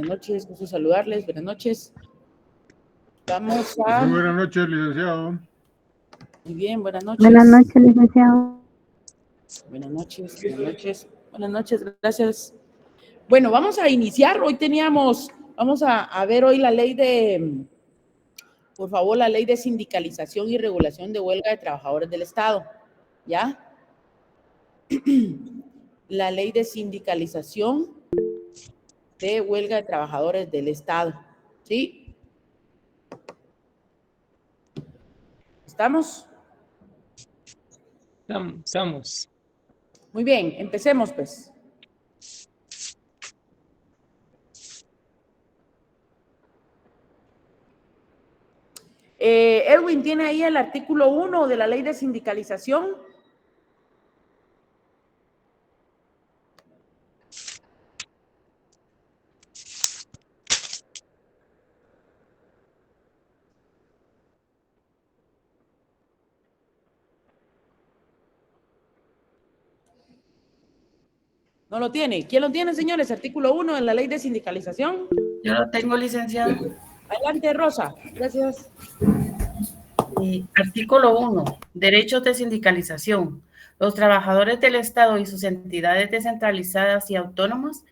Buenas noches, gusto saludarles. Buenas noches. Vamos a... Muy buenas noches, licenciado. Muy bien, buenas noches. Buenas noches, licenciado. Buenas noches, buenas noches. Buenas noches, gracias. Bueno, vamos a iniciar. Hoy vamos a ver hoy la ley de, por favor, la ley de sindicalización y regulación de huelga de trabajadores del Estado. ¿Ya? La ley de sindicalización de huelga de trabajadores del Estado. ¿Sí? ¿Estamos? Estamos. Muy bien, empecemos pues. Edwin, ¿tiene ahí el artículo 1 de la ley de sindicalización? ¿No lo tiene? ¿Quién lo tiene, señores? Artículo 1 de la ley de sindicalización. Yo lo tengo, licenciado. Adelante, Rosa. Gracias. Artículo 1. Derechos de sindicalización. Los trabajadores del Estado y sus entidades descentralizadas y autónomas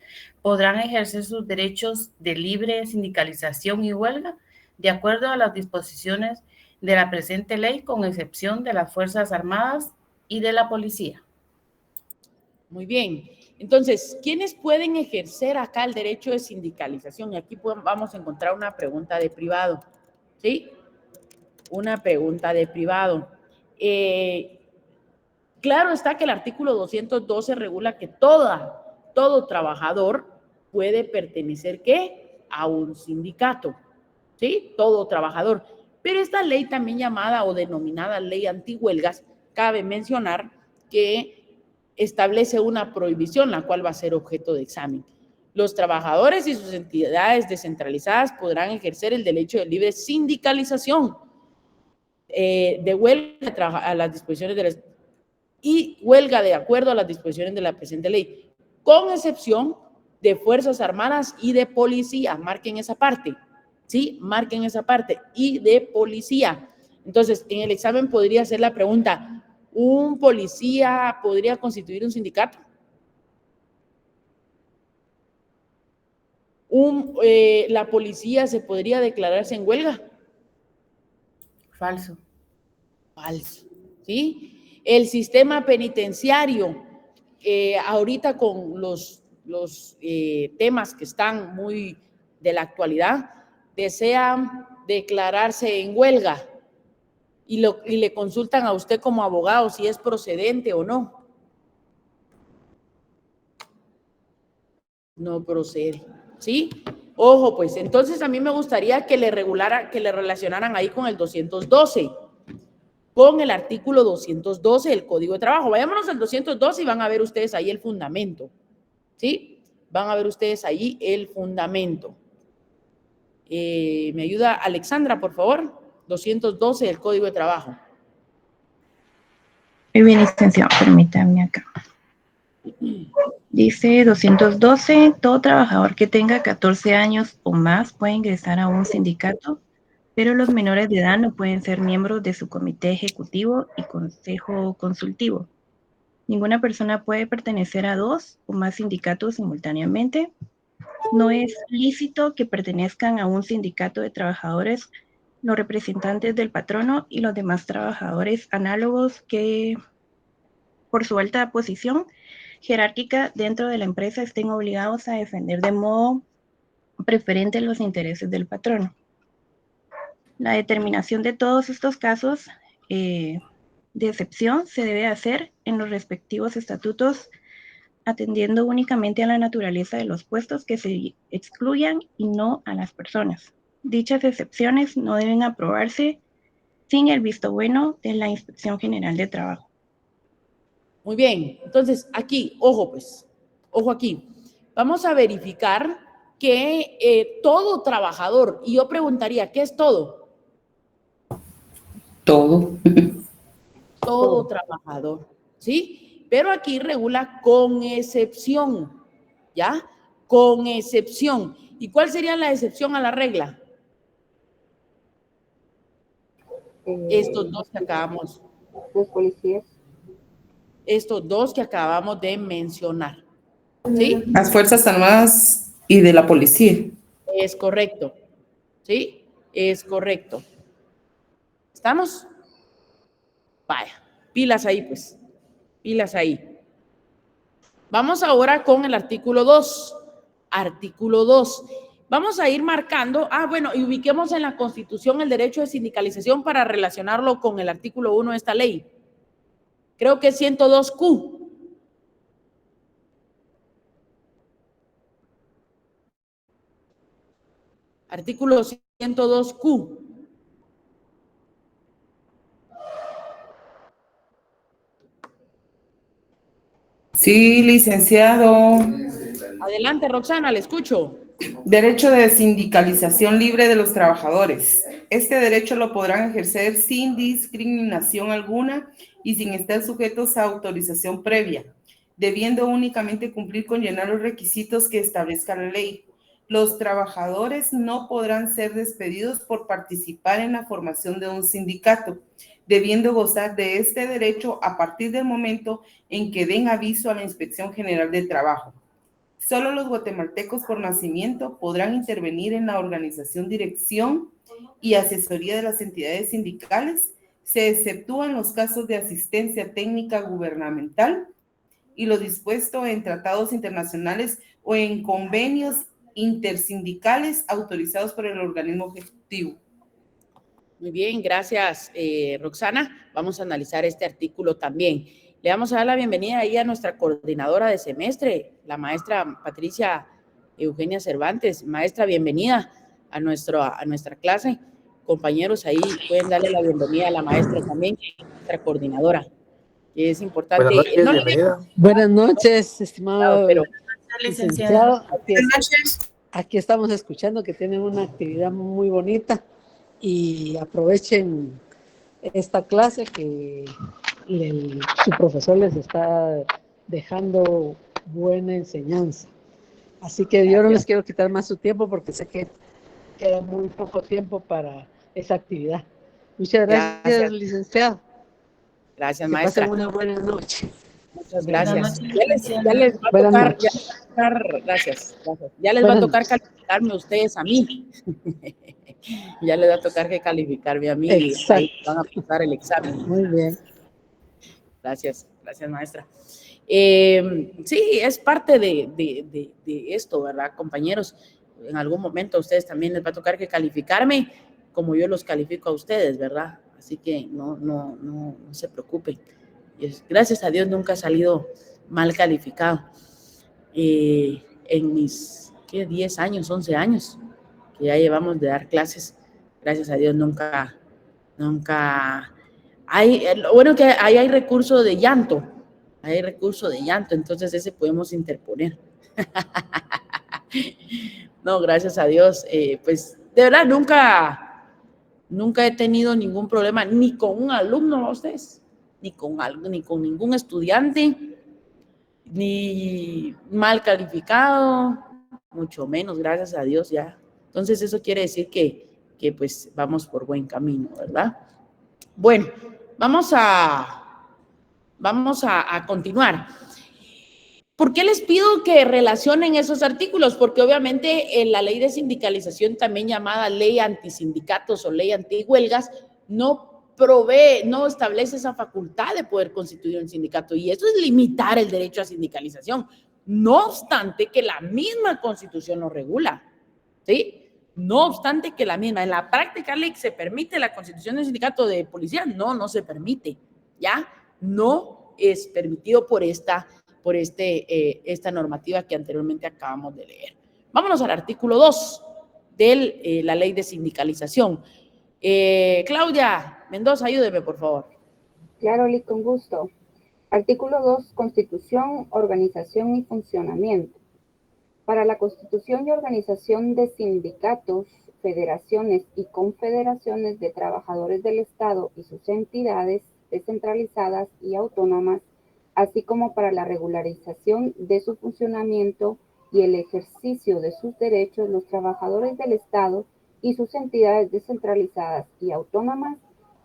podrán ejercer sus derechos de libre sindicalización y huelga de acuerdo a las disposiciones de la presente ley, con excepción de las Fuerzas Armadas y de la Policía. Muy bien. Entonces, ¿quiénes pueden ejercer acá el derecho de sindicalización? Y aquí vamos a encontrar una pregunta de privado. ¿Sí? Una pregunta de privado. Claro está que el artículo 212 regula que todo trabajador puede pertenecer, ¿qué? A un sindicato. ¿Sí? Todo trabajador. Pero esta ley también llamada o denominada ley antihuelgas, cabe mencionar que establece una prohibición, la cual va a ser objeto de examen. Los trabajadores y sus entidades descentralizadas podrán ejercer el derecho de libre sindicalización, de huelga a las disposiciones de la, y huelga de acuerdo a las disposiciones de la presente ley, con excepción de Fuerzas Armadas y de Policía. Marquen esa parte, ¿sí? Marquen esa parte, y de Policía. Entonces, en el examen podría ser la pregunta: ¿un policía podría constituir un sindicato? ¿La policía se podría declararse en huelga? Falso. Falso, ¿sí? El sistema penitenciario, ahorita con los temas que están muy de la actualidad, desean declararse en huelga y le consultan a usted como abogado si es procedente o no. No procede, ¿sí? Ojo, pues, entonces a mí me gustaría que le relacionaran ahí con el 212, con el artículo 212 del Código de Trabajo. Vayámonos al 212 y van a ver ustedes ahí el fundamento, ¿sí? Van a ver ustedes ahí el fundamento. ¿Me ayuda Alexandra, por favor? 212 del Código de Trabajo. Muy bien, licenciado, permítame acá. Dice 212, todo trabajador que tenga 14 años o más puede ingresar a un sindicato, pero los menores de edad no pueden ser miembros de su comité ejecutivo y consejo consultivo. Ninguna persona puede pertenecer a 2 o más sindicatos simultáneamente. No es lícito que pertenezcan a un sindicato de trabajadores los representantes del patrono y los demás trabajadores análogos que, por su alta posición jerárquica dentro de la empresa, estén obligados a defender de modo preferente los intereses del patrono. La determinación de todos estos casos de excepción se debe hacer en los respectivos estatutos, atendiendo únicamente a la naturaleza de los puestos que se excluyan y no a las personas. Dichas excepciones no deben aprobarse sin el visto bueno de la Inspección General de Trabajo. Muy bien, entonces aquí, ojo pues, ojo aquí. Vamos a verificar que todo trabajador, y yo preguntaría, ¿qué es todo? Todo. Todo trabajador, ¿sí? Pero aquí regula con excepción, ¿ya? Con excepción. ¿Y cuál sería la excepción a la regla? Estos dos que acabamos. Los policías. Estos dos que acabamos de mencionar. ¿Sí? Las Fuerzas Armadas y de la policía. Es correcto. ¿Sí? Es correcto. ¿Estamos? Vaya, pilas ahí pues. Pilas ahí. Vamos ahora con el artículo 2. Artículo 2. Vamos a ir marcando, bueno, y ubiquemos en la Constitución el derecho de sindicalización para relacionarlo con el artículo 1 de esta ley. Creo que es 102Q. Artículo 102Q. Sí, licenciado. Adelante, Roxana, le escucho. Derecho de sindicalización libre de los trabajadores. Este derecho lo podrán ejercer sin discriminación alguna y sin estar sujetos a autorización previa, debiendo únicamente cumplir con llenar los requisitos que establezca la ley. Los trabajadores no podrán ser despedidos por participar en la formación de un sindicato, debiendo gozar de este derecho a partir del momento en que den aviso a la Inspección General de Trabajo. Solo los guatemaltecos por nacimiento podrán intervenir en la organización, dirección y asesoría de las entidades sindicales. Se exceptúan los casos de asistencia técnica gubernamental y lo dispuesto en tratados internacionales o en convenios intersindicales autorizados por el organismo ejecutivo. Muy bien, gracias, Roxana. Vamos a analizar este artículo también. Le vamos a dar la bienvenida ahí a nuestra coordinadora de semestre, la maestra Patricia Eugenia Cervantes. Maestra, bienvenida a nuestra clase. Compañeros, ahí pueden darle la bienvenida a la maestra también, nuestra coordinadora. Que es importante. Buenas noches, no bienvenida. Buenas noches, estimado pero, licenciado. Buenas noches. Aquí estamos escuchando que tienen una actividad muy bonita y aprovechen esta clase que su profesor les está dejando buena enseñanza. Así que yo no les quiero quitar más su tiempo porque sé que queda muy poco tiempo para esa actividad. Muchas gracias. Licenciado. Gracias, que maestra. pasen una buena noche. Muchas gracias. Noches, Ya les va a Buenas tocar, noches. gracias. Ya les va a tocar calificarme a ustedes a mí. Ya les va a tocar que calificarme a mí. Exacto. Ahí van a pasar el examen. Muy bien. Gracias, maestra. Sí, es parte de esto, ¿verdad, compañeros? En algún momento a ustedes también les va a tocar que calificarme como yo los califico a ustedes, ¿verdad? Así que no se preocupen. Gracias a Dios nunca he salido mal calificado. En mis 10 años, 11 años que ya llevamos de dar clases, gracias a Dios nunca hay, bueno, que ahí hay recurso de llanto, entonces ese podemos interponer. No, gracias a Dios, pues de verdad nunca he tenido ningún problema, ni con un alumno a ustedes, ni con ningún estudiante, ni mal calificado, mucho menos, gracias a Dios ya. Entonces eso quiere decir que pues vamos por buen camino, ¿verdad? Bueno, vamos a continuar. ¿Por qué les pido que relacionen esos artículos? Porque obviamente en la ley de sindicalización, también llamada ley antisindicatos o ley antihuelgas, no establece esa facultad de poder constituir un sindicato, y eso es limitar el derecho a sindicalización, no obstante que la misma Constitución lo regula, ¿sí? No obstante que en la práctica ley se permite la constitución de un sindicato de policía, no se permite, ¿ya? No es permitido por esta normativa que anteriormente acabamos de leer. Vámonos al artículo 2 de la ley de sindicalización. Claudia Mendoza, ayúdeme, por favor. Claro, Liz, con gusto. Artículo 2, Constitución, Organización y Funcionamiento. Para la constitución y organización de sindicatos, federaciones y confederaciones de trabajadores del Estado y sus entidades descentralizadas y autónomas, así como para la regularización de su funcionamiento y el ejercicio de sus derechos, los trabajadores del Estado y sus entidades descentralizadas y autónomas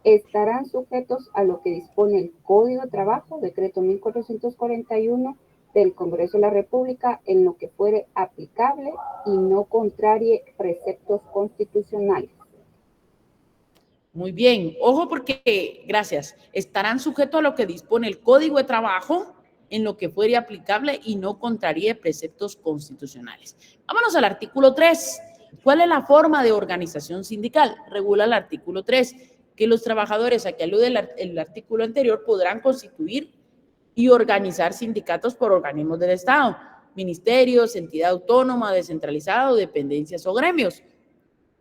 estarán sujetos a lo que dispone el Código de Trabajo, decreto 1441 del Congreso de la República, en lo que fuere aplicable y no contrarie preceptos constitucionales. Muy bien, ojo porque, gracias, estarán sujetos a lo que dispone el Código de Trabajo en lo que fuere aplicable y no contraríe preceptos constitucionales. Vámonos al artículo 3. ¿Cuál es la forma de organización sindical? Regula el artículo 3, que los trabajadores a que alude el artículo anterior podrán constituir y organizar sindicatos por organismos del Estado, ministerios, entidad autónoma, descentralizada o dependencias o gremios,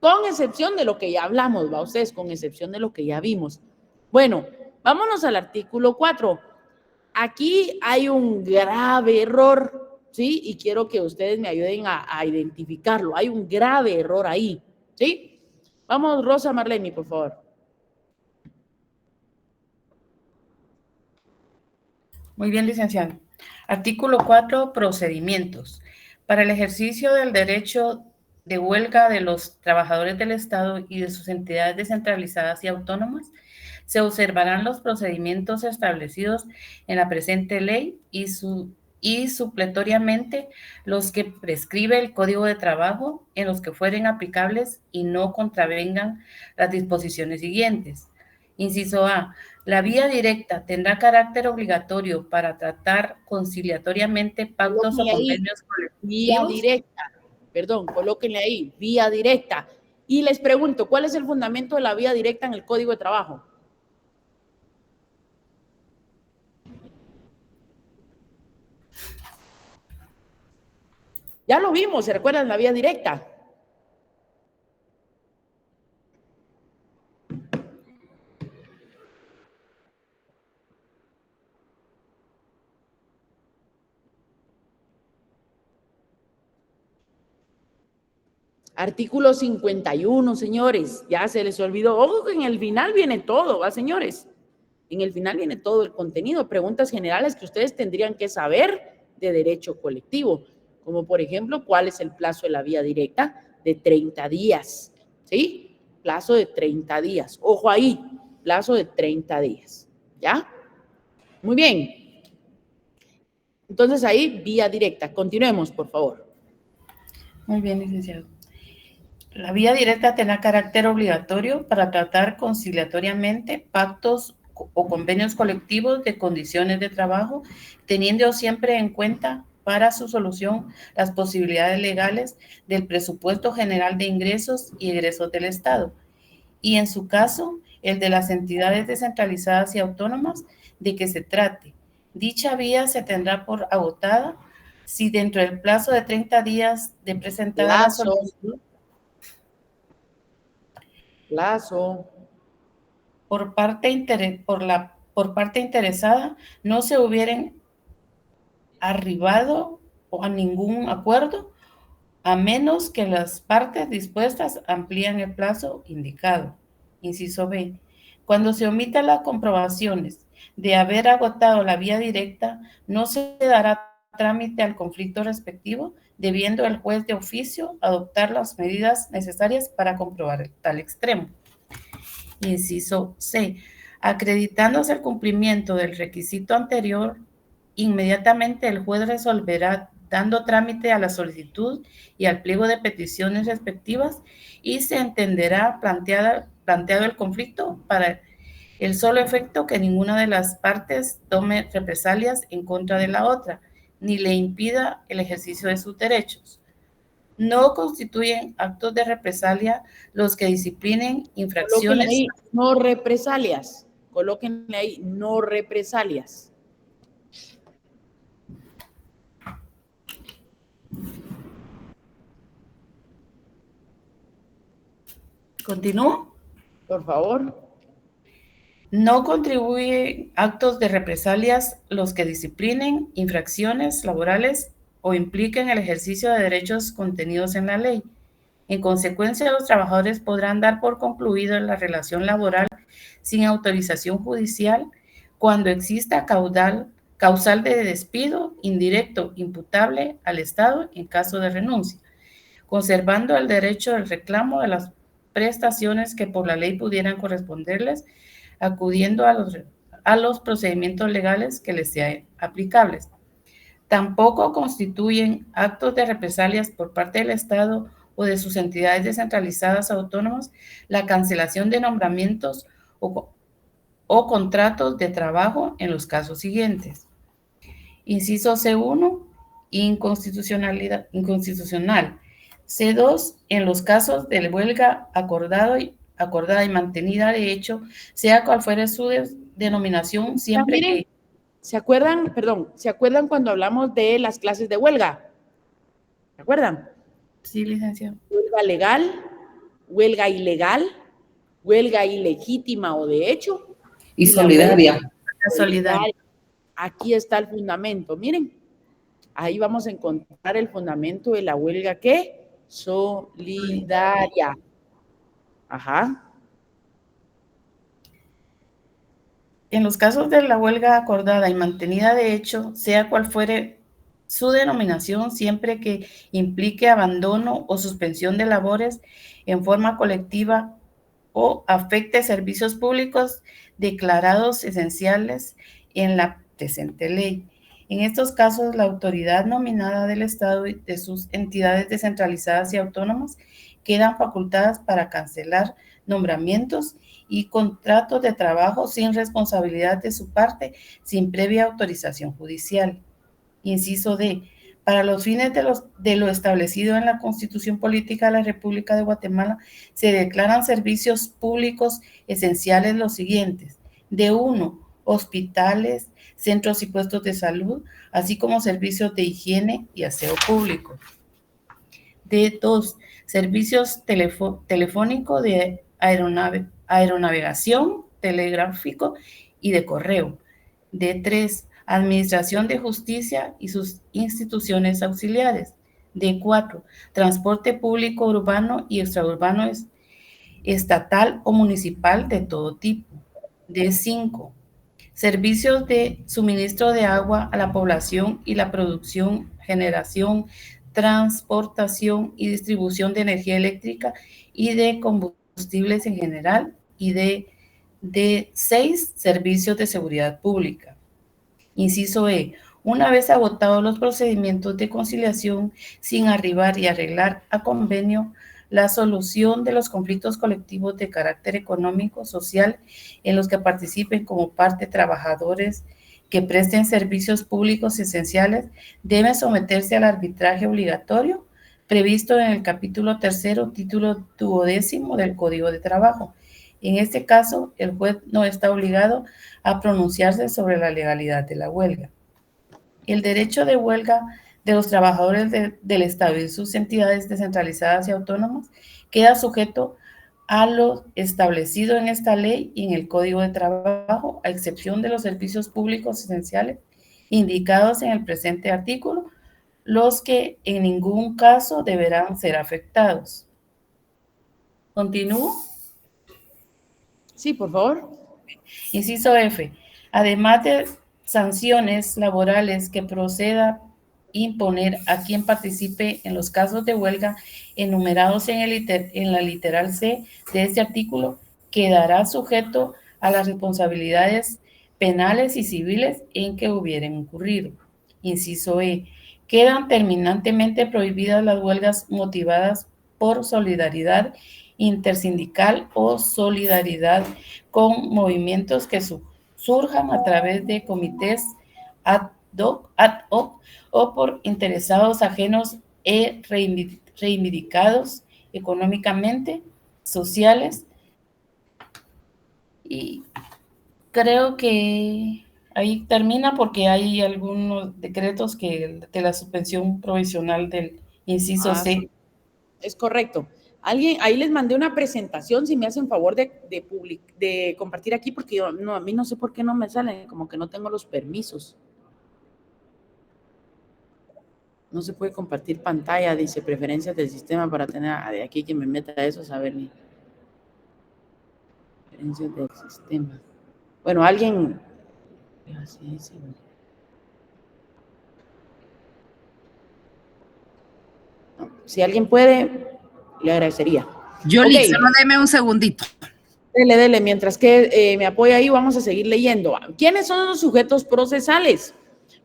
con excepción de lo que ya hablamos, ¿va ustedes? Con excepción de lo que ya vimos. Bueno, vámonos al artículo 4. Aquí hay un grave error, ¿sí? Y quiero que ustedes me ayuden a identificarlo. Hay un grave error ahí, ¿sí? Vamos, Rosa Marlene, por favor. Muy bien, licenciado. Artículo 4, procedimientos. Para el ejercicio del derecho de huelga de los trabajadores del Estado y de sus entidades descentralizadas y autónomas, se observarán los procedimientos establecidos en la presente ley y supletoriamente los que prescribe el Código de Trabajo, en los que fueren aplicables y no contravengan las disposiciones siguientes. Inciso A. La vía directa tendrá carácter obligatorio para tratar conciliatoriamente pactos o convenios colectivos. Vía directa, perdón, colóquenle ahí, vía directa. Y les pregunto, ¿cuál es el fundamento de la vía directa en el Código de Trabajo? Ya lo vimos, ¿se recuerdan la vía directa? Artículo 51, señores, ya se les olvidó. Ojo que en el final viene todo, ¿va, señores? En el final viene todo el contenido, preguntas generales que ustedes tendrían que saber de derecho colectivo, como por ejemplo, ¿cuál es el plazo de la vía directa? De 30 días, ¿sí? Plazo de 30 días. Ojo ahí, plazo de 30 días, ¿ya? Muy bien. Entonces ahí, vía directa. Continuemos, por favor. Muy bien, licenciado. La vía directa tendrá carácter obligatorio para tratar conciliatoriamente pactos o convenios colectivos de condiciones de trabajo, teniendo siempre en cuenta para su solución las posibilidades legales del presupuesto general de ingresos y egresos del Estado, y en su caso, el de las entidades descentralizadas y autónomas de que se trate. Dicha vía se tendrá por agotada si dentro del plazo de 30 días de presentada la solicitud por parte interesada no se hubieran arribado a ningún acuerdo, a menos que las partes dispuestas amplíen el plazo indicado. Inciso B. Cuando se omitan las comprobaciones de haber agotado la vía directa, no se dará trámite al conflicto respectivo, debiendo el juez de oficio adoptar las medidas necesarias para comprobar tal extremo. Inciso C. Acreditándose el cumplimiento del requisito anterior, inmediatamente el juez resolverá dando trámite a la solicitud y al pliego de peticiones respectivas y se entenderá planteado el conflicto para el solo efecto que ninguna de las partes tome represalias en contra de la otra, ni le impida el ejercicio de sus derechos. No constituyen actos de represalia los que disciplinen infracciones. Ahí, no represalias. Colóquenle ahí, no represalias. ¿Continúo? Por favor. No contribuyen actos de represalias los que disciplinen infracciones laborales o impliquen el ejercicio de derechos contenidos en la ley. En consecuencia, los trabajadores podrán dar por concluido la relación laboral sin autorización judicial cuando exista causal de despido, indirecto, imputable al Estado en caso de renuncia, conservando el derecho del reclamo de las prestaciones que por la ley pudieran corresponderles, acudiendo a los procedimientos legales que les sean aplicables. Tampoco constituyen actos de represalias por parte del Estado o de sus entidades descentralizadas autónomas la cancelación de nombramientos o contratos de trabajo en los casos siguientes. Inciso C1, inconstitucional. C2, en los casos de huelga acordada y mantenida de hecho, sea cual fuere su denominación, siempre que... ¿Se acuerdan? Perdón, ¿se acuerdan cuando hablamos de las clases de huelga? ¿Se acuerdan? Sí, licenciado. Huelga legal, huelga ilegal, huelga ilegítima o de hecho. Y solidaria. La solidaria. Aquí está el fundamento, miren. Ahí vamos a encontrar el fundamento de la huelga, ¿qué? Solidaria. Ajá. En los casos de la huelga acordada y mantenida de hecho, sea cual fuere su denominación, siempre que implique abandono o suspensión de labores en forma colectiva o afecte servicios públicos declarados esenciales en la presente ley. En estos casos, la autoridad nominada del Estado y de sus entidades descentralizadas y autónomas quedan facultadas para cancelar nombramientos y contratos de trabajo sin responsabilidad de su parte, sin previa autorización judicial. Inciso D. Para los fines de lo establecido en la Constitución Política de la República de Guatemala, se declaran servicios públicos esenciales los siguientes. D1, hospitales, centros y puestos de salud, así como servicios de higiene y aseo público. D2, servicios telefónico, de aeronavegación, telegráfico y de correo. D3, administración de justicia y sus instituciones auxiliares. D4, transporte público urbano y extraurbano estatal o municipal de todo tipo. D5, servicios de suministro de agua a la población y la producción, generación, transportación y distribución de energía eléctrica y de combustibles en general. Y de 6, servicios de seguridad pública. Inciso E. Una vez agotados los procedimientos de conciliación sin arribar y arreglar a convenio la solución de los conflictos colectivos de carácter económico, social, en los que participen como parte trabajadores que presten servicios públicos esenciales, deben someterse al arbitraje obligatorio previsto en el capítulo 3, título 12 del Código de Trabajo. En este caso, el juez no está obligado a pronunciarse sobre la legalidad de la huelga. El derecho de huelga de los trabajadores del Estado y sus entidades descentralizadas y autónomas queda sujeto a lo establecido en esta ley y en el Código de Trabajo, a excepción de los servicios públicos esenciales indicados en el presente artículo, los que en ningún caso deberán ser afectados. ¿Continúo? Sí, por favor. Inciso F. Además de sanciones laborales que proceda imponer a quien participe en los casos de huelga enumerados en la literal C de este artículo, quedará sujeto a las responsabilidades penales y civiles en que hubieran incurrido. Inciso E. Quedan terminantemente prohibidas las huelgas motivadas por solidaridad intersindical o solidaridad con movimientos que surjan a través de comités ad hoc o por interesados ajenos reivindicados económicamente, sociales. Y creo que ahí termina porque hay algunos decretos de la suspensión provisional del inciso C. Es correcto. Alguien, ahí les mandé una presentación, si me hacen favor de compartir aquí, porque a mí no sé por qué no me salen, como que no tengo los permisos. No se puede compartir pantalla, dice preferencias del sistema para tener de aquí que me meta eso, a saber ni preferencias del sistema. Bueno, alguien. Si alguien puede, le agradecería. Yoli, Ok. solo deme un segundito. Dele, mientras que me apoya ahí, vamos a seguir leyendo. ¿Quiénes son los sujetos procesales?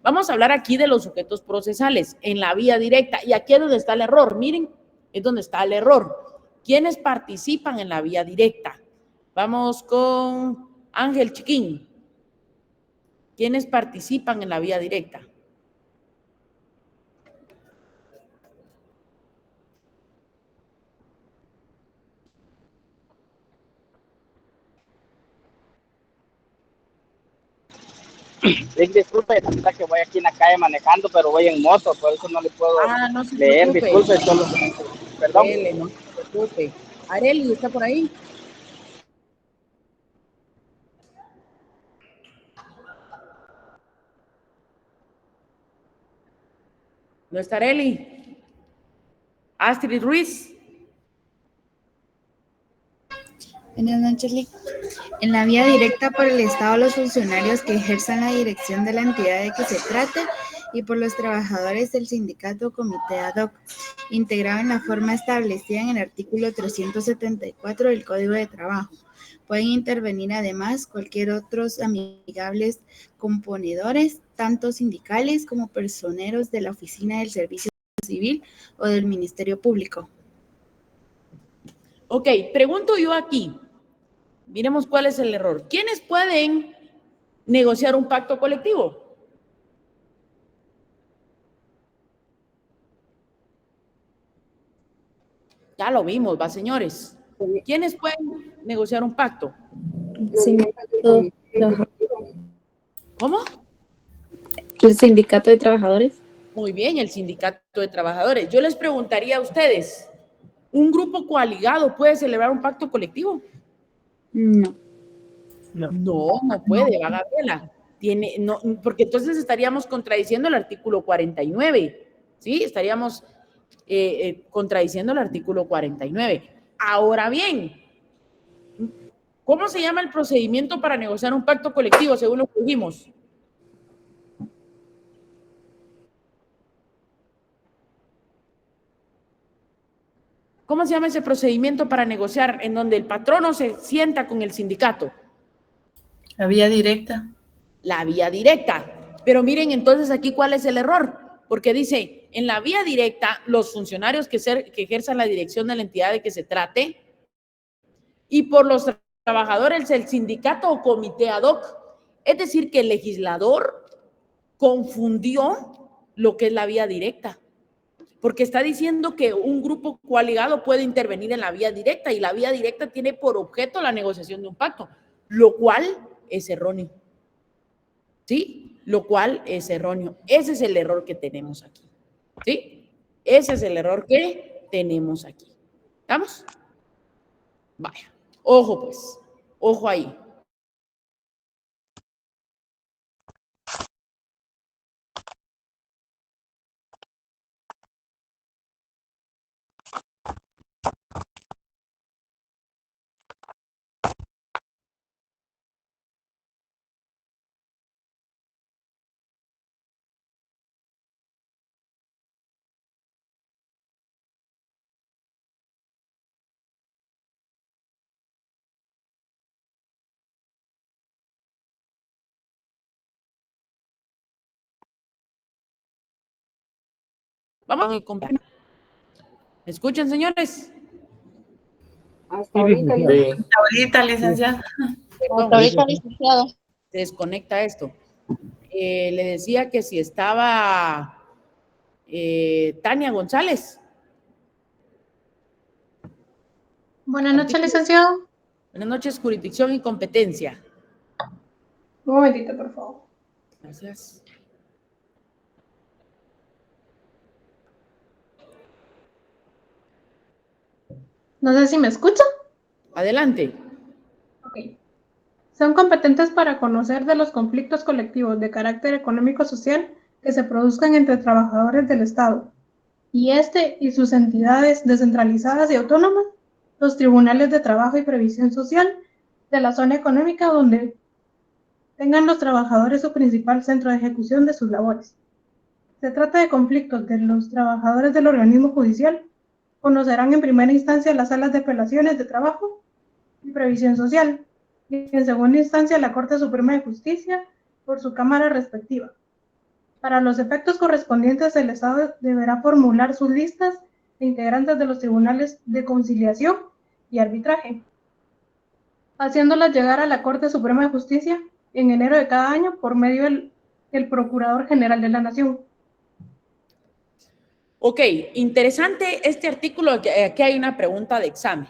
Vamos a hablar aquí de los sujetos procesales en la vía directa. Y aquí es donde está el error. Miren, es donde está el error. ¿Quiénes participan en la vía directa? Vamos con Ángel Chiquín. ¿Quiénes participan en la vía directa? Disculpe, la verdad que voy aquí en la calle manejando, pero voy en moto, por eso no le puedo No se leer. preocupe. Disculpe, solo, perdón. Dele, no se preocupe. Areli, ¿está por ahí? ¿No está Areli? Astrid Ruiz. Buenas noches, Lic. En la vía directa por el Estado, los funcionarios que ejerzan la dirección de la entidad de que se trate y por los trabajadores del sindicato o comité ad hoc, integrado en la forma establecida en el artículo 374 del Código de Trabajo. Pueden intervenir además cualquier otros amigables componedores, tanto sindicales como personeros de la Oficina del Servicio Civil o del Ministerio Público. Ok, pregunto yo aquí. Miremos cuál es el error. ¿Quiénes pueden negociar un pacto colectivo? Ya lo vimos, va, señores. ¿Quiénes pueden negociar un pacto? ¿Cómo? ¿El sindicato de trabajadores? Muy bien, el sindicato de trabajadores. Yo les preguntaría a ustedes, ¿un grupo coaligado puede celebrar un pacto colectivo? No. No puede, va Gabriela. No, porque entonces estaríamos contradiciendo el artículo 49, ¿sí? Estaríamos contradiciendo el artículo 49. Ahora bien, ¿cómo se llama el procedimiento para negociar un pacto colectivo, según lo que dijimos? ¿Cómo se llama ese procedimiento para negociar en donde el patrono se sienta con el sindicato? La vía directa. La vía directa. Pero miren entonces aquí cuál es el error, porque dice, en la vía directa, los funcionarios que ejerzan la dirección de la entidad de que se trate y por los trabajadores el sindicato o comité ad hoc. Es decir, que el legislador confundió lo que es la vía directa, porque está diciendo que un grupo coaligado puede intervenir en la vía directa y la vía directa tiene por objeto la negociación de un pacto, lo cual es erróneo. ¿Sí? Lo cual es erróneo. Ese es el error que tenemos aquí. ¿Sí? Ese es el error que tenemos aquí. ¿Estamos? Vaya. Ojo pues. Ojo ahí. Vamos a comprar. ¿Me escuchan, señores? Hasta ahorita, Ahorita, licenciada. Ahorita, licenciado. Se desconecta esto. Le decía que si estaba Tania González. Buenas noches, licenciado. Buenas noches, jurisdicción y competencia. Un momentito, por favor. Gracias. No sé si me escucha. Adelante. Ok. Son competentes para conocer de los conflictos colectivos de carácter económico-social que se produzcan entre trabajadores del Estado y y sus entidades descentralizadas y autónomas, los tribunales de trabajo y previsión social de la zona económica donde tengan los trabajadores su principal centro de ejecución de sus labores. se trata de conflictos de los trabajadores del organismo judicial, conocerán en primera instancia las salas de apelaciones de trabajo y previsión social, y en segunda instancia la Corte Suprema de Justicia por su cámara respectiva. Para los efectos correspondientes, el Estado deberá formular sus listas de integrantes de los tribunales de conciliación y arbitraje, haciéndolas llegar a la Corte Suprema de Justicia en enero de cada año por medio del Procurador General de la Nación. Ok, interesante este artículo. Aquí hay una pregunta de examen.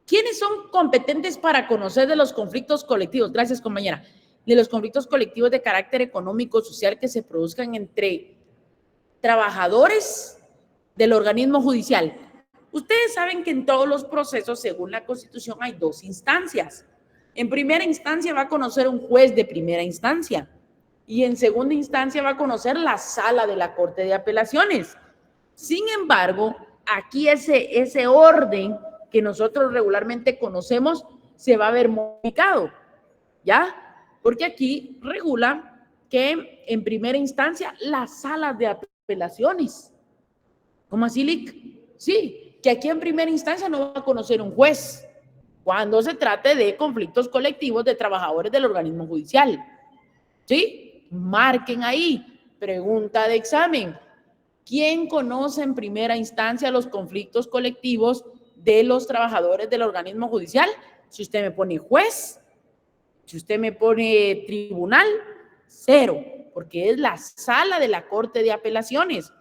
¿Quiénes son competentes para conocer de los conflictos colectivos? Gracias, compañera. De los conflictos colectivos de carácter económico, social que se produzcan entre trabajadores del organismo judicial. Ustedes saben que en todos los procesos, según la Constitución, hay dos instancias. En primera instancia va a conocer un juez de primera instancia y en segunda instancia va a conocer la sala de la Corte de Apelaciones. Sin embargo, aquí ese orden que nosotros regularmente conocemos se va a ver modificado, ¿ya? Porque aquí regula que en primera instancia las salas de apelaciones. ¿Cómo así, Lic? Sí, que aquí en primera instancia no va a conocer un juez cuando se trate de conflictos colectivos de trabajadores del organismo judicial. ¿Sí? Marquen ahí. Pregunta de examen. ¿Quién conoce en primera instancia los conflictos colectivos de los trabajadores del organismo judicial? Si usted me pone juez, si usted me pone tribunal, 0, porque es la sala de la Corte de Apelaciones.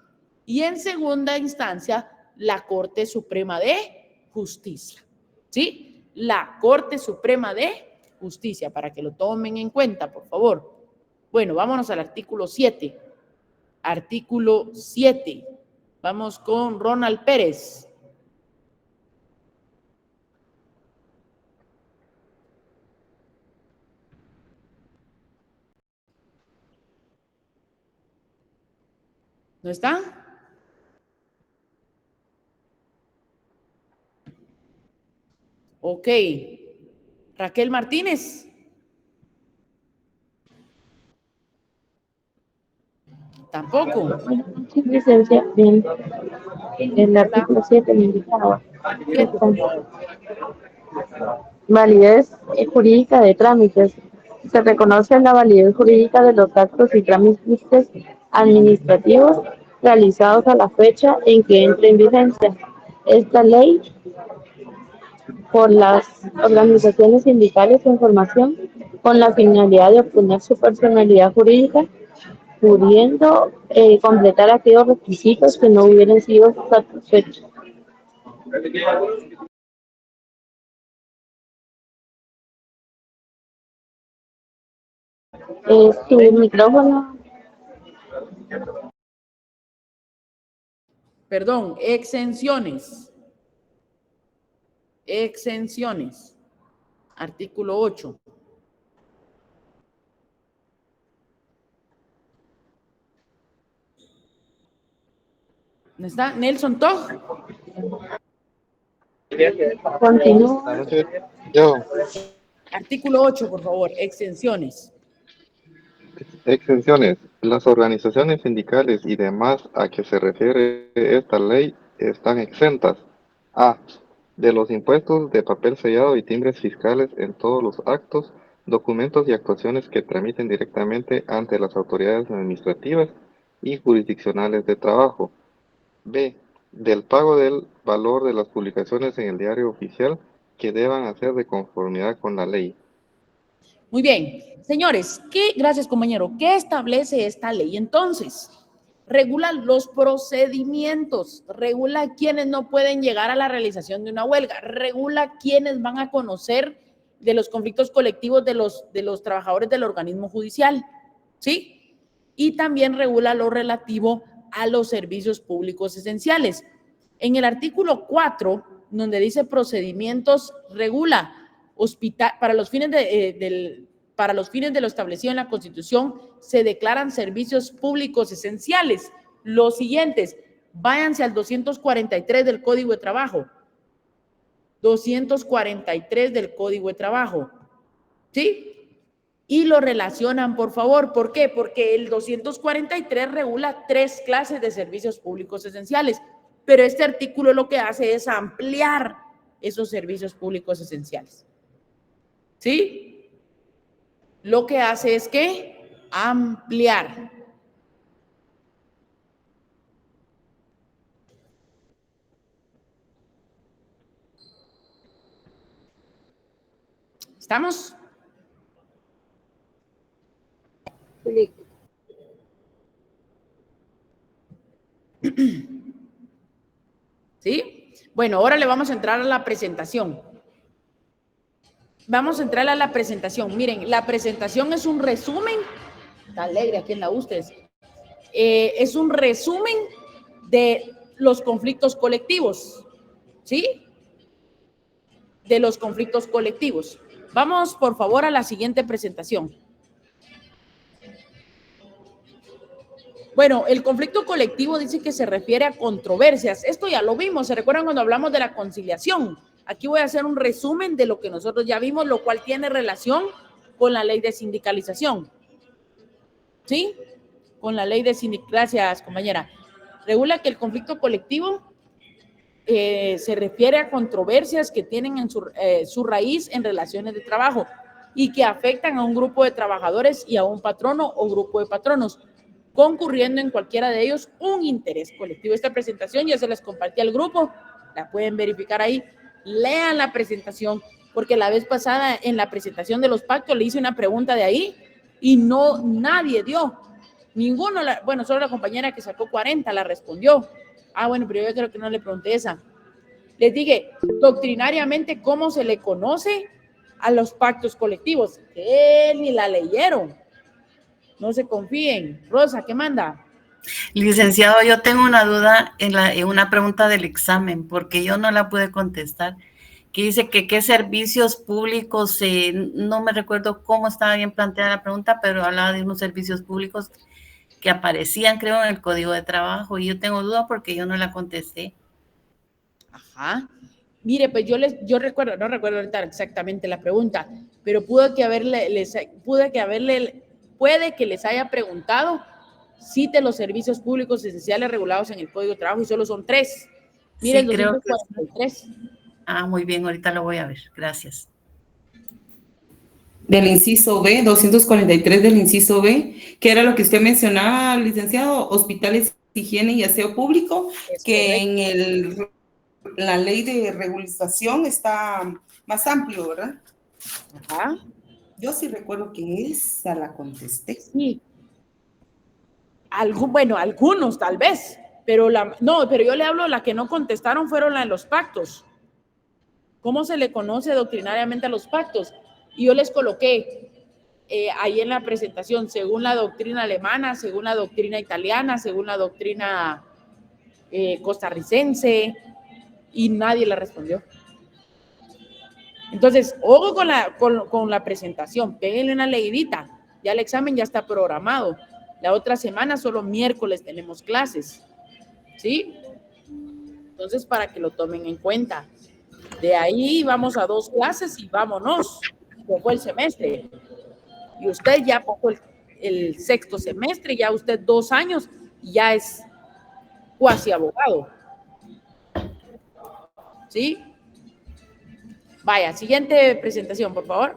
Y en segunda instancia, la Corte Suprema de Justicia. ¿Sí? La Corte Suprema de Justicia, para que lo tomen en cuenta, por favor. Bueno, vámonos al artículo 7. Artículo 7. Vamos con Ronald Pérez. ¿No está? Ok. Raquel Martínez. Tampoco. Licencia, bien. El artículo 7 me indicaba. Validez jurídica de trámites. Se reconoce la validez jurídica de los actos y trámites administrativos realizados a la fecha en que entra en vigencia esta ley por las organizaciones sindicales de información con la finalidad de obtener su personalidad jurídica, pudiendo completar aquellos requisitos que no hubieran sido satisfechos. Tu micrófono. Perdón, exenciones. Exenciones. Artículo 8. ¿Dónde está? Nelson Toj. Continúa. Yo. Artículo 8, por favor. Exenciones. Exenciones. Las organizaciones sindicales y demás a que se refiere esta ley están exentas. A. De los impuestos de papel sellado y timbres fiscales en todos los actos, documentos y actuaciones que tramiten directamente ante las autoridades administrativas y jurisdiccionales de trabajo. B. Del pago del valor de las publicaciones en el diario oficial que deban hacer de conformidad con la ley. Muy bien. Señores, gracias, compañero. ¿Qué establece esta ley? Entonces, regula los procedimientos, regula quiénes no pueden llegar a la realización de una huelga, regula quiénes van a conocer de los conflictos colectivos de los trabajadores del organismo judicial, ¿sí? Y también regula lo relativo a los servicios públicos esenciales. En el artículo 4, donde dice procedimientos, regula para los fines de lo establecido en la Constitución, se declaran servicios públicos esenciales. Los siguientes, váyanse al 243 del Código de Trabajo. 243 del Código de Trabajo. ¿Sí? y lo relacionan, por favor. ¿Por qué? Porque el 243 regula 3 clases de servicios públicos esenciales, pero este artículo lo que hace es ampliar esos servicios públicos esenciales. ¿Sí? Lo que hace es que ampliar. ¿Estamos? ¿Sí? Bueno, ahora le vamos a entrar a la presentación. Vamos a entrar a la presentación. Miren, la presentación es un resumen. Está alegre aquí en la ustedes. Es un resumen de los conflictos colectivos. ¿Sí? De los conflictos colectivos. Vamos, por favor, a la siguiente presentación. Bueno, el conflicto colectivo dice que se refiere a controversias. Esto ya lo vimos. ¿Se recuerdan cuando hablamos de la conciliación? Aquí voy a hacer un resumen de lo que nosotros ya vimos, lo cual tiene relación con la ley de sindicalización. ¿Sí? Con la ley de sindicalización. Gracias, compañera. Regula que el conflicto colectivo se refiere a controversias que tienen en su raíz en relaciones de trabajo y que afectan a un grupo de trabajadores y a un patrono o grupo de patronos, concurriendo en cualquiera de ellos un interés colectivo. Esta presentación ya se les compartí al grupo, la pueden verificar ahí. Lean la presentación, porque la vez pasada en la presentación de los pactos le hice una pregunta de ahí y nadie dio. Ninguno, bueno, solo la compañera que sacó 40 la respondió. Ah, bueno, pero yo creo que no le pregunté esa. Les dije, doctrinariamente, ¿cómo se le conoce a los pactos colectivos? Que ni la leyeron. No se confíen. Rosa, ¿qué manda? Licenciado, yo tengo una duda en una pregunta del examen, porque yo no la pude contestar, que dice que qué servicios públicos, no me recuerdo cómo estaba bien planteada la pregunta, pero hablaba de unos servicios públicos que aparecían, creo, en el Código de Trabajo, y yo tengo duda porque yo no la contesté. Ajá. Mire, pues yo recuerdo, no recuerdo ahorita exactamente la pregunta, pero puede que les haya preguntado, cite los servicios públicos esenciales regulados en el Código de Trabajo y solo son 3. Miren, sí, creo 243. Ah, muy bien, ahorita lo voy a ver. Gracias. Del inciso B, 243 del inciso B, que era lo que usted mencionaba, licenciado, hospitales, higiene y aseo público, es que correcto. En la ley de regularización está más amplio, ¿verdad? Ajá. Yo sí recuerdo que esa la contesté. Sí. Bueno, algunos tal vez, pero pero yo le hablo, la que no contestaron fueron la de los pactos. ¿Cómo se le conoce doctrinariamente a los pactos? Y yo les coloqué ahí en la presentación, según la doctrina alemana, según la doctrina italiana, según la doctrina costarricense, y nadie la respondió. Entonces, ojo con la presentación, péguenle una leidita, ya el examen ya está programado. La otra semana, solo miércoles tenemos clases, ¿sí? Entonces, para que lo tomen en cuenta. De ahí vamos a 2 clases y vámonos. Poco el semestre. Y usted ya poco el 6º semestre, ya usted 2 años, ya es cuasi abogado. ¿Sí? Vaya, siguiente presentación, por favor.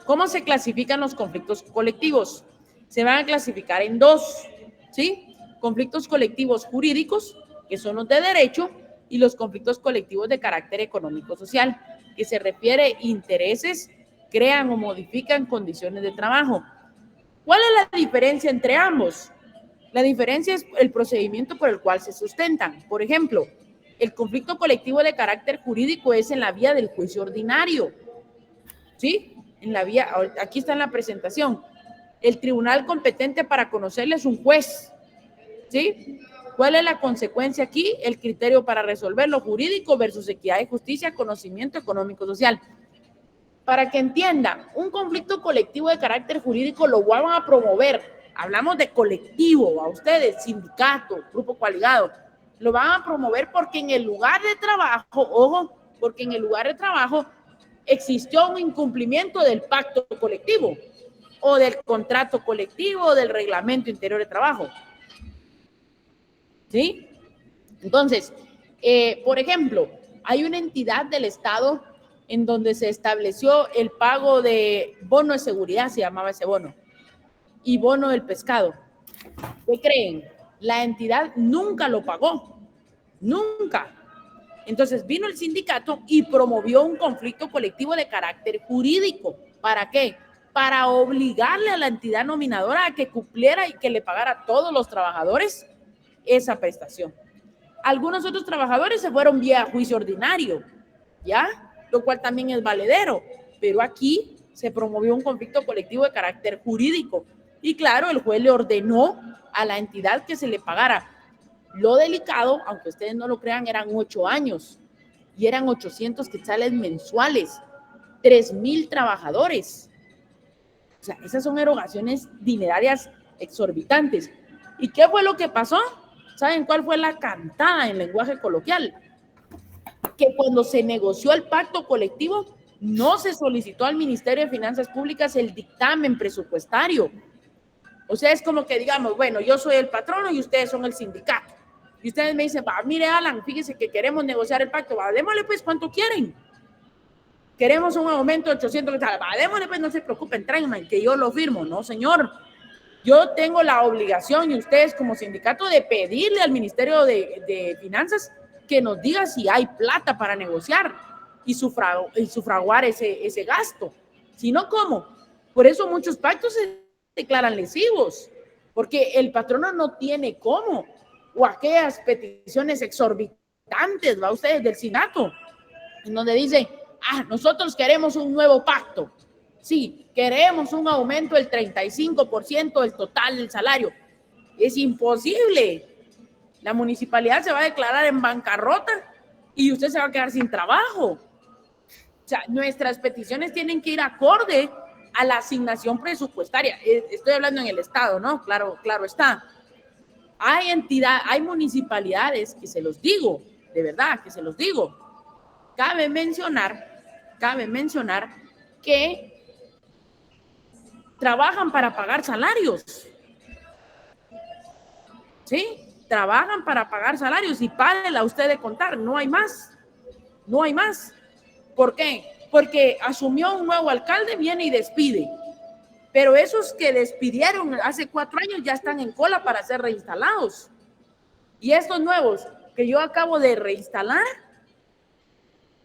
¿Cómo se clasifican los conflictos colectivos? Se van a clasificar en 2, ¿sí? Conflictos colectivos jurídicos, que son los de derecho, y los conflictos colectivos de carácter económico-social, que se refiere a intereses, crean o modifican condiciones de trabajo. ¿Cuál es la diferencia entre ambos? La diferencia es el procedimiento por el cual se sustentan. Por ejemplo, el conflicto colectivo de carácter jurídico es en la vía del juicio ordinario, ¿sí? En la vía, aquí está en la presentación. El tribunal competente para conocerle es un juez, ¿sí? ¿Cuál es la consecuencia aquí? El criterio para resolver lo jurídico versus equidad y justicia, conocimiento económico social. Para que entiendan, un conflicto colectivo de carácter jurídico lo van a promover. Hablamos de colectivo, a ustedes, sindicato, grupo coaligado. Lo van a promover porque en el lugar de trabajo, ojo, porque en el lugar de trabajo existió un incumplimiento del pacto colectivo o del contrato colectivo o del reglamento interior de trabajo. ¿Sí? Entonces, por ejemplo, hay una entidad del Estado en donde se estableció el pago de bono de seguridad, se llamaba ese bono, y bono del pescado. ¿Qué creen? La entidad nunca lo pagó, nunca. Entonces vino el sindicato y promovió un conflicto colectivo de carácter jurídico. ¿Para qué? Para obligarle a la entidad nominadora a que cumpliera y que le pagara a todos los trabajadores esa prestación. Algunos otros trabajadores se fueron vía juicio ordinario, ¿ya? Lo cual también es valedero, pero aquí se promovió un conflicto colectivo de carácter jurídico. Y claro, el juez le ordenó a la entidad que se le pagara. Lo delicado, aunque ustedes no lo crean, eran 8 años y eran 800 quetzales mensuales, 3,000 trabajadores. O sea, esas son erogaciones dinerarias exorbitantes. ¿Y qué fue lo que pasó? ¿Saben cuál fue la cantada en lenguaje coloquial? Que cuando se negoció el pacto colectivo, no se solicitó al Ministerio de Finanzas Públicas el dictamen presupuestario. O sea, es como que digamos, bueno, yo soy el patrono y ustedes son el sindicato. Y ustedes me dicen, va, mire Alan, fíjese que queremos negociar el pacto, va, démosle pues cuánto quieren. Queremos un aumento de 800, va, démosle pues, no se preocupen, tráiganme, que yo lo firmo. No, señor. Yo tengo la obligación y ustedes como sindicato de pedirle al Ministerio de Finanzas que nos diga si hay plata para negociar y sufraguar ese gasto. Si no, ¿cómo? Por eso muchos pactos se declaran lesivos, porque el patrono no tiene cómo, o aquellas peticiones exorbitantes, va ustedes del sindicato, en donde dicen, nosotros queremos un nuevo pacto. Sí, queremos un aumento del 35% del total del salario. Es imposible. La municipalidad se va a declarar en bancarrota y usted se va a quedar sin trabajo. O sea, nuestras peticiones tienen que ir acorde a la asignación presupuestaria. Estoy hablando en el Estado, ¿no? Claro está. Hay municipalidades que se los digo, de verdad que se los digo. Cabe mencionar que trabajan para pagar salarios. ¿Sí? Trabajan para pagar salarios y párela usted de contar, no hay más. No hay más. ¿Por qué? Porque asumió un nuevo alcalde, viene y despide. Pero esos que despidieron hace 4 años ya están en cola para ser reinstalados. Y estos nuevos que yo acabo de reinstalar,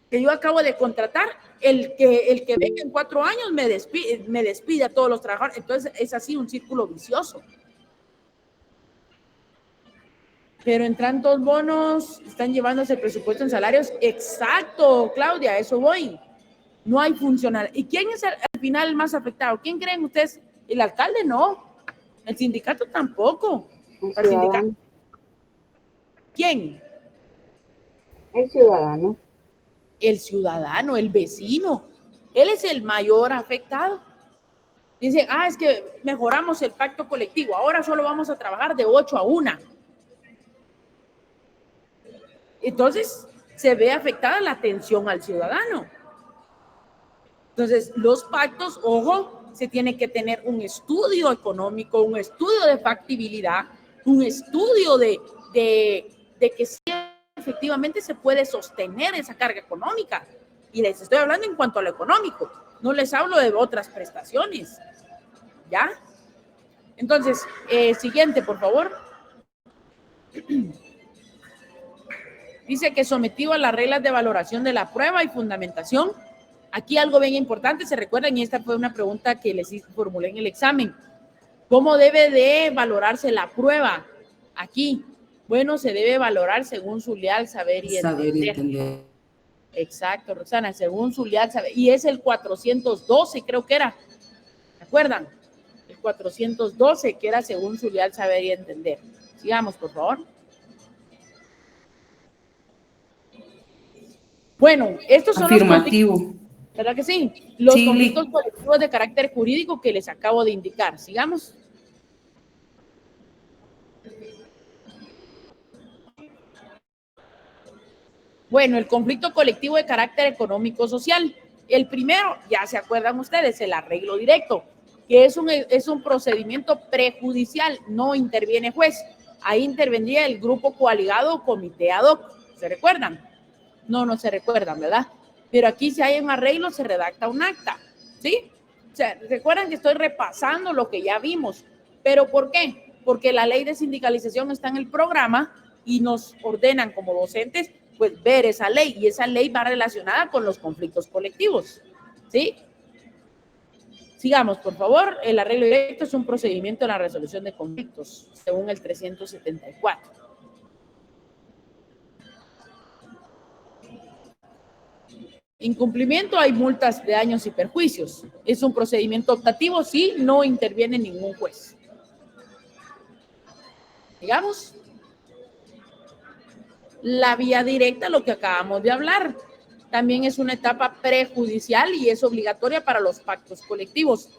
que yo acabo de contratar, el que venga en 4 años me despide a todos los trabajadores. Entonces es así un círculo vicioso. Pero en tantos bonos están llevándose el presupuesto en salarios. Exacto, Claudia, a eso voy. No hay funcional. ¿Y quién es al final el más afectado? ¿Quién creen ustedes? El alcalde no. El sindicato tampoco. El ciudadano. ¿Quién? El ciudadano. El ciudadano, el vecino. Él es el mayor afectado. Dicen, es que mejoramos el pacto colectivo. Ahora solo vamos a trabajar de 8 a 1. Entonces, se ve afectada la atención al ciudadano. Entonces, los pactos, ojo, se tiene que tener un estudio económico, un estudio de factibilidad, un estudio de que sí, efectivamente se puede sostener esa carga económica. Y les estoy hablando en cuanto a lo económico, no les hablo de otras prestaciones. ¿Ya? Entonces, siguiente, por favor. Dice que sometido a las reglas de valoración de la prueba y fundamentación. Aquí algo bien importante, se recuerdan, y esta fue una pregunta que les formulé en el examen. ¿Cómo debe de valorarse la prueba? Aquí, bueno, se debe valorar según su leal saber y entender. Exacto, Roxana, según su leal saber. Y es el 412, creo que era. ¿Se acuerdan? El 412, que era según su leal saber y entender. Sigamos, por favor. Bueno, estos son afirmativo. ¿Verdad que sí? Los conflictos colectivos de carácter jurídico que les acabo de indicar. Sigamos. Bueno, el conflicto colectivo de carácter económico-social. El primero, ya se acuerdan ustedes, el arreglo directo, que es un procedimiento prejudicial, no interviene juez. Ahí intervendría el grupo coaligado o comité ad hoc. ¿Se recuerdan? No se recuerdan, ¿verdad? Pero aquí si hay un arreglo se redacta un acta, ¿sí? O sea, recuerdan que estoy repasando lo que ya vimos. ¿Pero por qué? Porque la ley de sindicalización está en el programa y nos ordenan como docentes pues ver esa ley, y esa ley va relacionada con los conflictos colectivos, ¿sí? Sigamos, por favor. El arreglo directo es un procedimiento en la resolución de conflictos, según el 374. Incumplimiento, hay multas de daños y perjuicios. Es un procedimiento optativo si no interviene ningún juez. Digamos. La vía directa, lo que acabamos de hablar, también es una etapa prejudicial y es obligatoria para los pactos colectivos.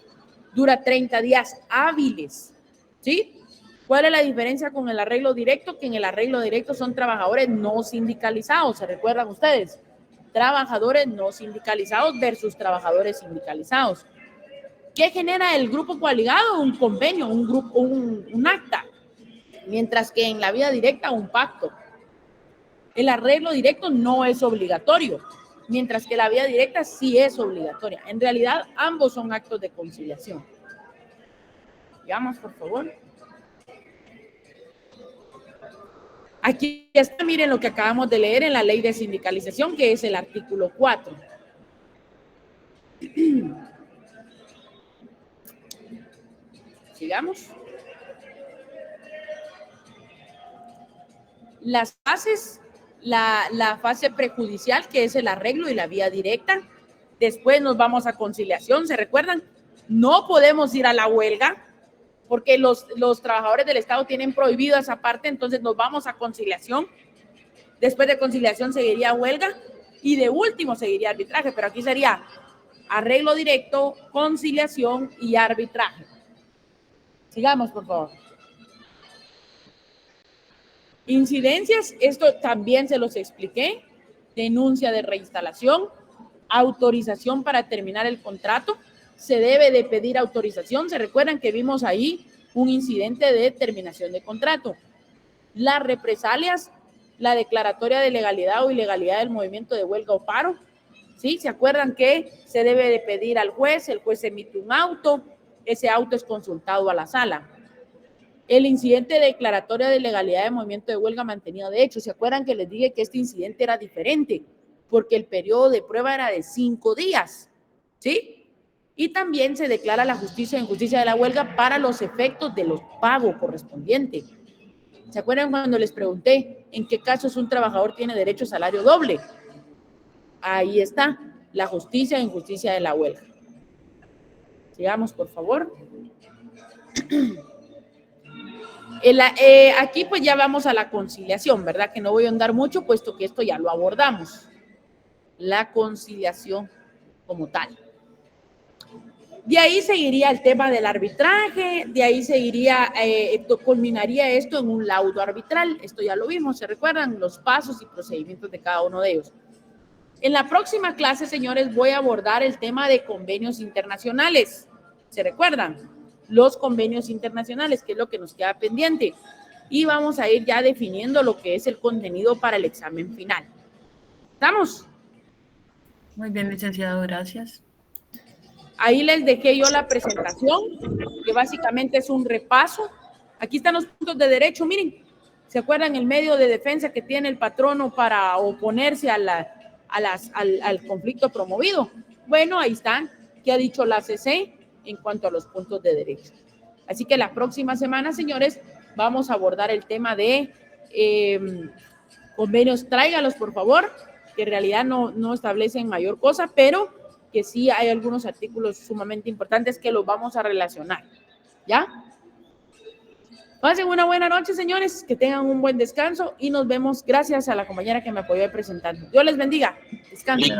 Dura 30 días hábiles, ¿sí? ¿Cuál es la diferencia con el arreglo directo? Que en el arreglo directo son trabajadores no sindicalizados, ¿se recuerdan ustedes? Trabajadores no sindicalizados versus trabajadores sindicalizados. ¿Qué genera el grupo coaligado? Un convenio, un acta, mientras que en la vía directa un pacto. El arreglo directo no es obligatorio, mientras que la vía directa sí es obligatoria. En realidad, ambos son actos de conciliación. Veamos, por favor. Aquí está, miren lo que acabamos de leer en la ley de sindicalización, que es el artículo 4. Sigamos. Las fases. La fase prejudicial, que es el arreglo y la vía directa. Después nos vamos a conciliación, ¿se recuerdan? No podemos ir a la huelga porque los trabajadores del Estado tienen prohibido esa parte, entonces nos vamos a conciliación. Después de conciliación seguiría huelga y de último seguiría arbitraje, pero aquí sería arreglo directo, conciliación y arbitraje. Sigamos, por favor. Incidencias, esto también se los expliqué. Denuncia de reinstalación, autorización para terminar el contrato. Se debe de pedir autorización. ¿Se recuerdan que vimos ahí un incidente de terminación de contrato? Las represalias, la declaratoria de legalidad o ilegalidad del movimiento de huelga o paro. ¿Sí? ¿Se acuerdan que se debe de pedir al juez? El juez emite un auto, ese auto es consultado a la sala. El incidente de declaratoria de legalidad de movimiento de huelga mantenido de hecho. ¿Se acuerdan que les dije que este incidente era diferente? Porque el periodo de prueba era de 5 días, ¿sí? Y también se declara la justicia en justicia de la huelga para los efectos de los pagos correspondientes. ¿Se acuerdan cuando les pregunté en qué casos un trabajador tiene derecho a salario doble? Ahí está, la justicia en justicia de la huelga. Sigamos, por favor. Aquí pues ya vamos a la conciliación, ¿verdad? Que no voy a andar mucho, puesto que esto ya lo abordamos. La conciliación como tal. De ahí seguiría el tema del arbitraje, de ahí seguiría, culminaría esto en un laudo arbitral. Esto ya lo vimos, ¿se recuerdan? Los pasos y procedimientos de cada uno de ellos. En la próxima clase, señores, voy a abordar el tema de convenios internacionales. ¿Se recuerdan? Los convenios internacionales, que es lo que nos queda pendiente. Y vamos a ir ya definiendo lo que es el contenido para el examen final. ¿Estamos? Muy bien, licenciado, gracias. Ahí les dejé yo la presentación, que básicamente es un repaso. Aquí están los puntos de derecho, miren. ¿Se acuerdan el medio de defensa que tiene el patrono para oponerse al conflicto promovido? Bueno, ahí están. ¿Qué ha dicho la CC en cuanto a los puntos de derecho? Así que la próxima semana, señores, vamos a abordar el tema de convenios. Tráigalos, por favor, que en realidad no establecen mayor cosa, pero que sí hay algunos artículos sumamente importantes que los vamos a relacionar. ¿Ya? Pasen una buena noche, señores, que tengan un buen descanso y nos vemos. Gracias a la compañera que me apoyó presentando. Dios les bendiga. Descansen.